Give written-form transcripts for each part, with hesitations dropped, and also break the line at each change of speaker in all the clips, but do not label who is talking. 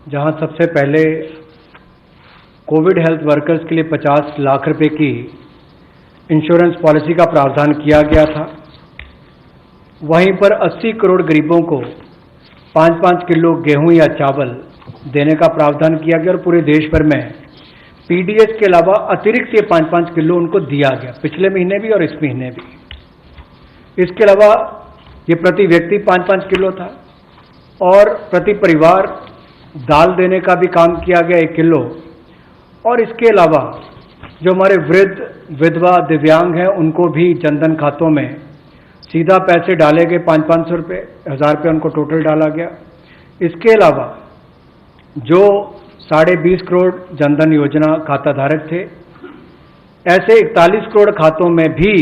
जहां सबसे पहले कोविड हेल्थ वर्कर्स के लिए 50 लाख रुपए की इंश्योरेंस पॉलिसी का प्रावधान किया गया था, वहीं पर 80 करोड़ गरीबों को 5-5 किलो गेहूं या चावल देने का प्रावधान किया गया और पूरे देश भर में पीडीएस के अलावा अतिरिक्त ये 5-5 किलो उनको दिया गया, पिछले महीने भी और इस महीने भी। इसके अलावा ये प्रति व्यक्ति 5-5 किलो था और प्रति परिवार दाल देने का भी काम किया गया 1 किलो। और इसके अलावा जो हमारे वृद्ध, विधवा, दिव्यांग हैं उनको भी जनधन खातों में सीधा पैसे डाले गए, 500-500 रुपये, 1000 रुपये उनको टोटल डाला गया। इसके अलावा जो 20.5 करोड़ जनधन योजना खाता धारक थे, ऐसे 41 करोड़ खातों में भी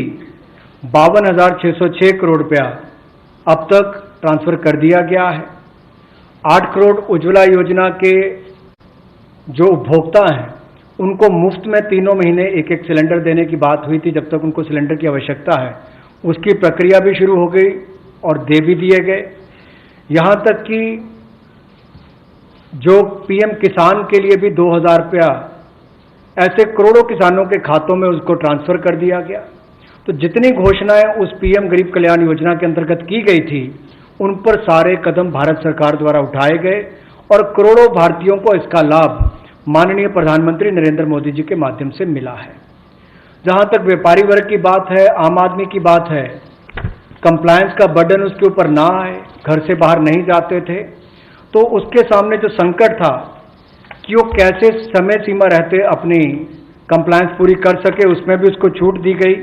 52,606 करोड़ रुपया अब तक ट्रांसफर कर दिया गया है। 8 करोड़ उज्ज्वला योजना के जो उपभोक्ता हैं उनको मुफ्त में तीनों महीने एक सिलेंडर देने की बात हुई थी, जब तक उनको सिलेंडर की आवश्यकता है। उसकी प्रक्रिया भी शुरू हो गई और दे भी दिए गए। यहां तक कि जो पीएम किसान के लिए भी 2,000 रुपया ऐसे करोड़ों किसानों के खातों में उसको ट्रांसफर कर दिया गया। तो जितनी घोषणाएं उस पीएम गरीब कल्याण योजना के अंतर्गत की गई थी, उन पर सारे कदम भारत सरकार द्वारा उठाए गए और करोड़ों भारतीयों को इसका लाभ माननीय प्रधानमंत्री नरेंद्र मोदी जी के माध्यम से मिला है। जहां तक व्यापारी वर्ग की बात है, आम आदमी की बात है, कंप्लायंस का बर्डन उसके ऊपर ना आए, घर से बाहर नहीं जाते थे, तो उसके सामने जो संकट था कि वो कैसे समय सीमा रहते अपनी कंप्लायंस पूरी कर सके, उसमें भी उसको छूट दी गई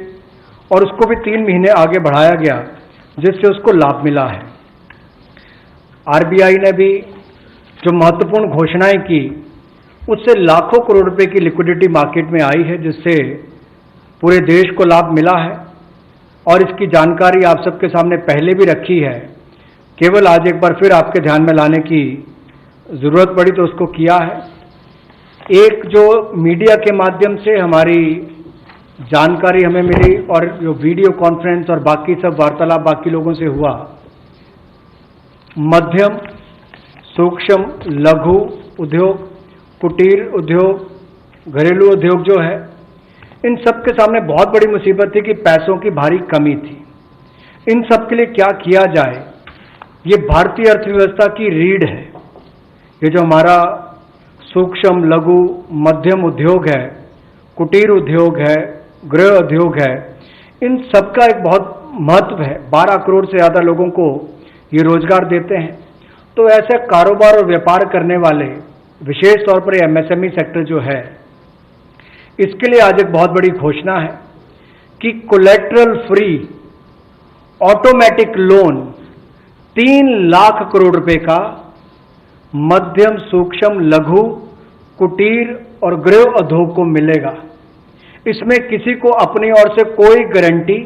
और उसको भी 3 महीने आगे बढ़ाया गया, जिससे उसको लाभ मिला है। आरबीआई ने भी जो महत्वपूर्ण घोषणाएं की, उससे लाखों करोड़ रुपए की लिक्विडिटी मार्केट में आई है, जिससे पूरे देश को लाभ मिला है और इसकी जानकारी आप सबके सामने पहले भी रखी है। केवल आज एक बार फिर आपके ध्यान में लाने की जरूरत पड़ी तो उसको किया है। एक जो मीडिया के माध्यम से हमारी जानकारी हमें मिली और जो वीडियो कॉन्फ्रेंस और बाकी सब वार्तालाप बाकी लोगों से हुआ, मध्यम, सूक्ष्म, लघु उद्योग, कुटीर उद्योग, घरेलू उद्योग जो है, इन सब के सामने बहुत बड़ी मुसीबत थी कि पैसों की भारी कमी थी। इन सब के लिए क्या किया जाए, ये भारतीय अर्थव्यवस्था की रीढ़ है। ये जो हमारा सूक्ष्म, लघु, मध्यम उद्योग है, कुटीर उद्योग है, गृह उद्योग है, इन सबका एक बहुत महत्व है। 12 करोड़ से ज़्यादा लोगों को ये रोजगार देते हैं। तो ऐसे कारोबार और व्यापार करने वाले, विशेष तौर पर एमएसएमई सेक्टर जो है, इसके लिए आज एक बहुत बड़ी घोषणा है कि collateral free automatic loan 3 lakh crore रुपए का मध्यम, सूक्ष्म, लघु, कुटीर और गृह उद्योग को मिलेगा। इसमें किसी को अपनी ओर से कोई गारंटी,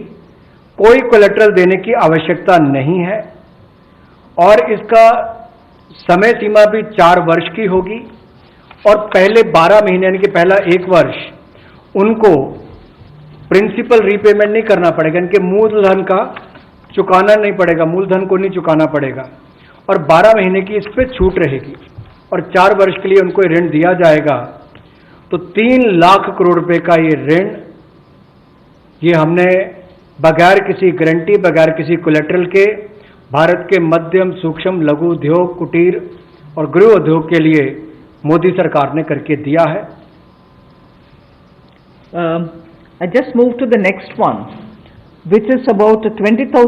कोई कोलेटरल देने की आवश्यकता नहीं है और इसका समय सीमा भी 4 वर्ष की होगी और पहले 12 महीने यानी कि पहला 1 वर्ष उनको प्रिंसिपल रीपेमेंट नहीं करना पड़ेगा, इनके मूलधन का चुकाना नहीं पड़ेगा, मूलधन को नहीं चुकाना पड़ेगा और 12 महीने की इस पर छूट रहेगी और 4 वर्ष के लिए उनको ऋण दिया जाएगा। तो 3 लाख करोड़ रुपए का ये ऋण, ये हमने बगैर किसी गारंटी, बगैर किसी कोलेटरल के भारत के मध्यम, सूक्ष्म, लघु उद्योग, कुटीर और गृह उद्योग के लिए मोदी सरकार ने करके दिया है।
I just move to the next one, which is about 20,000